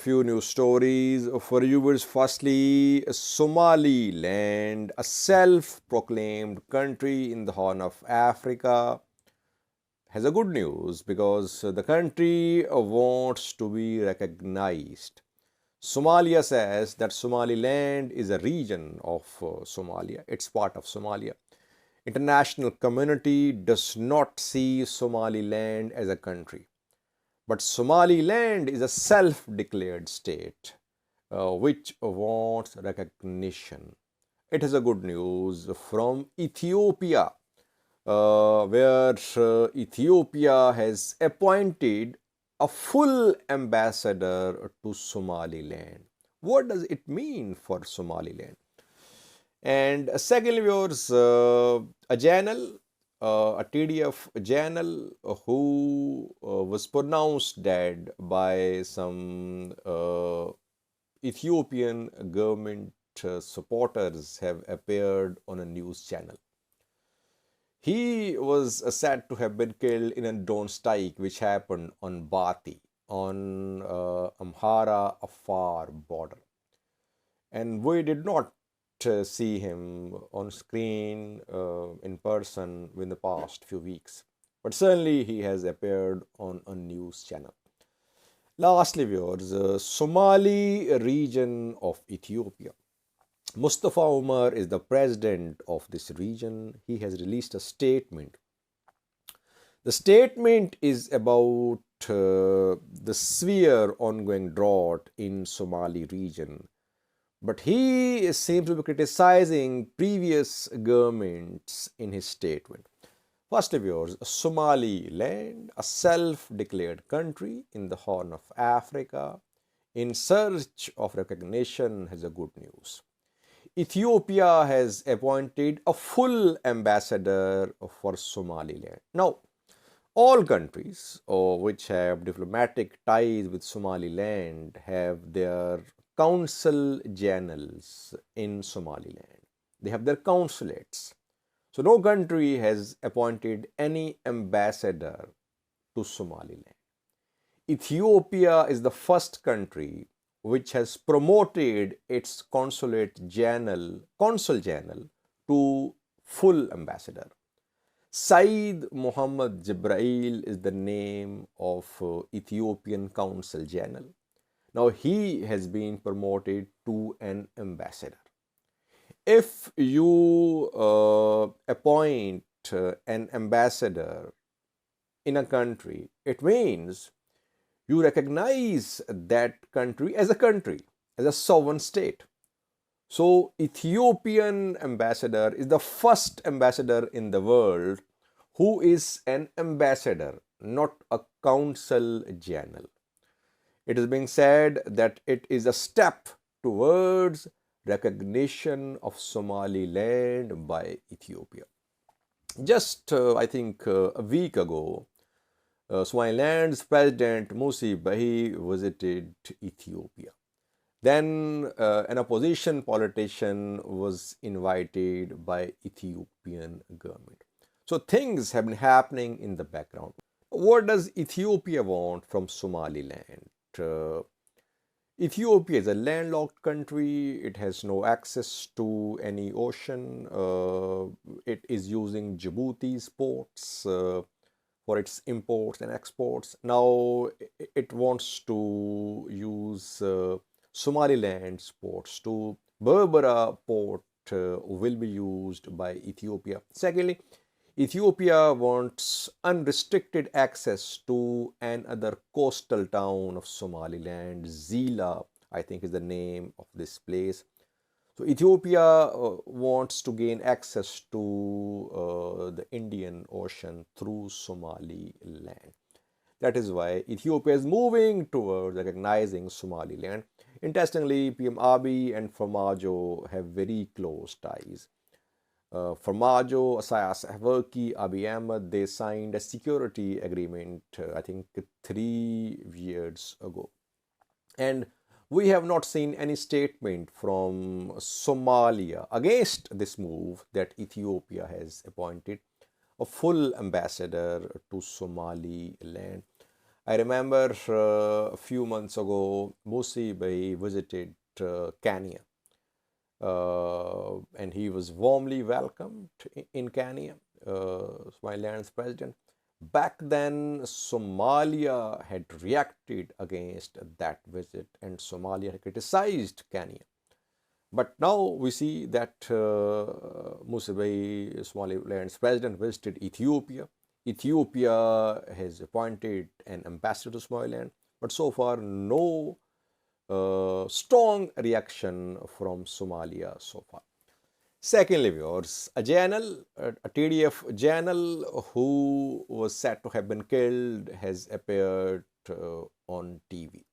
few news stories for viewers. Firstly, Somaliland, a self-proclaimed country in the Horn of Africa, has a good news because the country wants to be recognized. Somalia says that Somaliland is a region of Somalia. It's part of Somalia. International community does not see Somaliland as a country. But Somaliland is a self-declared state which wants recognition. It is a good news from Ethiopia, where Ethiopia has appointed a full ambassador to Somaliland. What does it mean for Somaliland? And secondly, viewers, a journal, a TDF journal who was pronounced dead by some Ethiopian government supporters have appeared on a news channel. He was said to have been killed in a drone strike which happened on Bati, on Amhara-Afar border. And we did not see him on screen in person in the past few weeks. But certainly he has appeared on a news channel. Lastly, viewers, Somali region of Ethiopia. Mustafa Omer is the president of this region. He has released a statement. The statement is about the severe ongoing drought in Somali region. But he seems to be criticizing previous governments in his statement. Firstly, viewers, Somaliland, a self-declared country in the Horn of Africa, in search of recognition, has a good news. Ethiopia has appointed a full ambassador for Somaliland. Now, all countries which have diplomatic ties with Somaliland have their council generals in Somaliland. They have their consulates. So no country has appointed any ambassador to Somaliland. Ethiopia is the first country which has promoted its consul general to full ambassador. Said Muhammad Jibrail is the name of Ethiopian consul general. Now he has been promoted to an ambassador. If you appoint an ambassador in a country, it means you recognize that country, as a sovereign state. So Ethiopian ambassador is the first ambassador in the world who is an ambassador, not a consul general. It is being said that it is a step towards recognition of Somaliland by Ethiopia. Just, I think, a week ago, Somaliland's President Mustafa Omer visited Ethiopia. Then an opposition politician was invited by Ethiopian government. So things have been happening in the background. What does Ethiopia want from Somaliland? Ethiopia is a landlocked country. It has no access to any ocean. It is using Djibouti's ports for its imports and exports. Now it wants to use Somaliland's ports. To Berbera port will be used by Ethiopia. Secondly, Ethiopia wants unrestricted access to another coastal town of Somaliland. Zila, I think, is the name of this place. So Ethiopia wants to gain access to the Indian Ocean through Somaliland. That is why Ethiopia is moving towards recognizing Somaliland. Interestingly, PM Abiy and Farmajo have very close ties. Farmajo, Isaias Afwerki, Abiy Ahmed, they signed a security agreement, I think 3 years ago. And we have not seen any statement from Somalia against this move that Ethiopia has appointed a full ambassador to Somaliland. I remember a few months ago, Musi Bhai visited Kenya, and he was warmly welcomed in Kenya, Somaliland's president. Back then, Somalia had reacted against that visit, and Somalia had criticized Kenya. But now we see that Musa Bhai, Somaliland's president, visited Ethiopia. Ethiopia has appointed an ambassador to Somaliland, but so far no strong reaction from Somalia so far. Secondly, viewers, a TDF general who was said to have been killed has appeared on TV.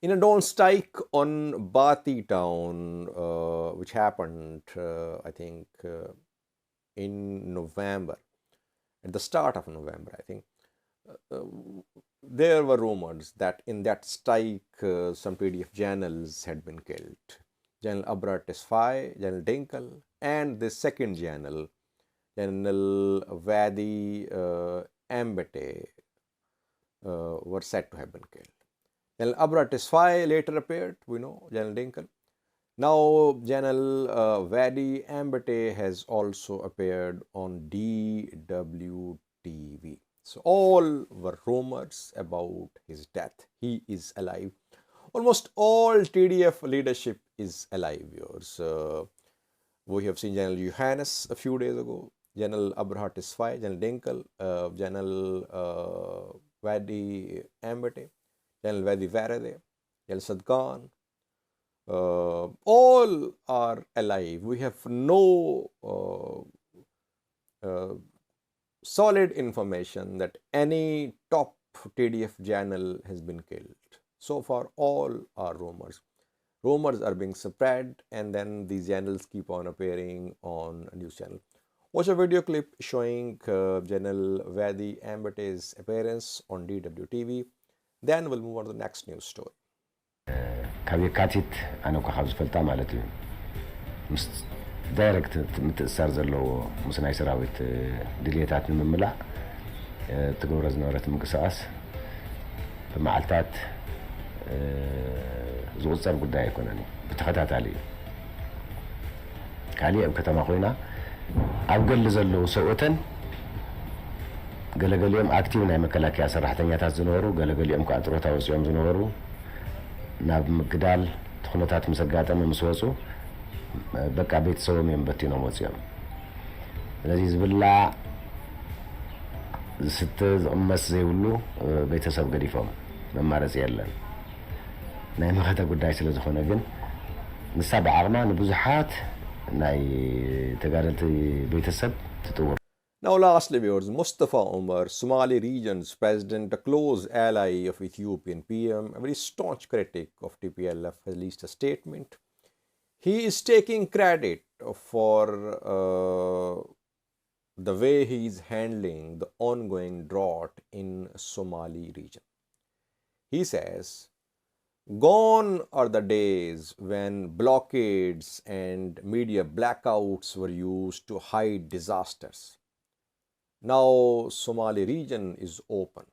In a drone strike on Bati town, which happened, I think, in November, at the start of November, I think, there were rumors that in that strike, some TDF generals had been killed. General Abra Tesfaye, General Dinkel, and the second general, General Wedi Embeytey, were said to have been killed. General Abra Tesfaye later appeared, we know, General Dinkel. Now, General Wedi Embeytey has also appeared on DWTV. So, all were rumors about his death. He is alive. Almost all TDF leadership is alive, viewers. We have seen General Johannes a few days ago, General Abra Tesfaye, General Dinkel, General Wedi Embeytey, General Wedi Varade, General Sadkan. All are alive. We have no solid information that any top TDF general has been killed. So far, all are rumors. Rumors are being spread, and then these generals keep on appearing on a news channel. Watch a video clip showing General Wedi Embeytey's appearance on DWTV. Then we'll move on to the next news story. ካብ የካቲት ኣነ እኳ ካብ ዝፈልጣ ማለት እዩ ምስ ዳይረክት ምትእሳር ዘለዎ ምስ ናይ ሰራዊት ድልየታት ንምምላእ ትገብሮ ዝነበረት ምንቅስቃስ ብመዓልታት ዝቁፀር ጉዳይ ኣይኮነን ብተኸታታሊ እዩ ካሊእ ኣብ ከተማ ኮይና ኣብ ገሊ ዘለዉ ሰብኦተን ገለገሊኦም ኣክቲቭ ናይ መከላከያ ሰራሕተኛታት ዝነበሩ ገለገሊኦም ከዓ ጥሮታ ወፂኦም ዝነበሩ ናብ ምግዳል ትኹነታት ምስ ኣጋጠመ ምስ ወፁ በቃ ቤተሰቦም እዮም በቲኖም ወፂኦም ስለዚ ዝብላዕ ዝስተ ዝቕመስ ዘይብሉ ቤተሰብ ገዲፎም መማረፂ የለን ናይ መኸተ ጉዳይ ስለ ዝኾነ ግን ንሳ ብዓቕማ ንብዙሓት ናይ ተጋደልቲ ቤተሰብ ትጥውር Now lastly, viewers, Mustafa Omer, Somali region's president, a close ally of Ethiopian PM, a very staunch critic of TPLF, has released a statement. He is taking credit for the way he is handling the ongoing drought in Somali region. He says, "Gone are the days when blockades and media blackouts were used to hide disasters. Now Somali region is open.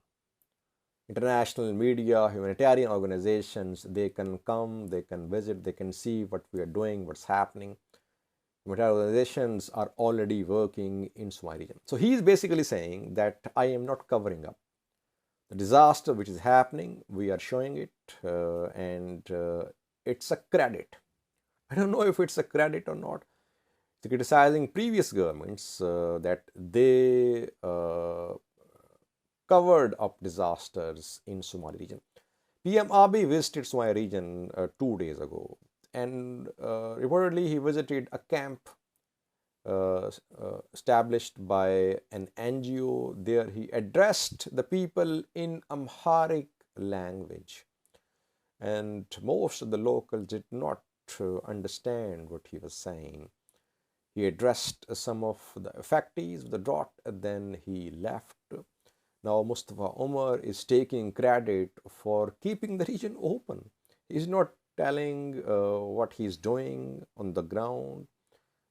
International media, humanitarian organizations, they can come, they can visit, they can see what we are doing, what's happening. Humanitarian organizations are already working in Somali region." So he is basically saying that I am not covering up the disaster which is happening. We are showing it, and it's a credit. I don't know if it's a credit or not. It's criticizing previous governments that they covered up disasters in Somali region. PM Abiy visited Somali region 2 days ago, and reportedly he visited a camp established by an NGO. There he addressed the people in Amharic language, and most of the locals did not understand what he was saying. He addressed some of the effects of the drought, and then he left. Now Mustafa Omer is taking credit for keeping the region open. He's not telling what he's doing on the ground,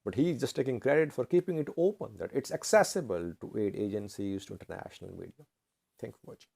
but he's just taking credit for keeping it open, that it's accessible to aid agencies, to international media. Thanks for watching.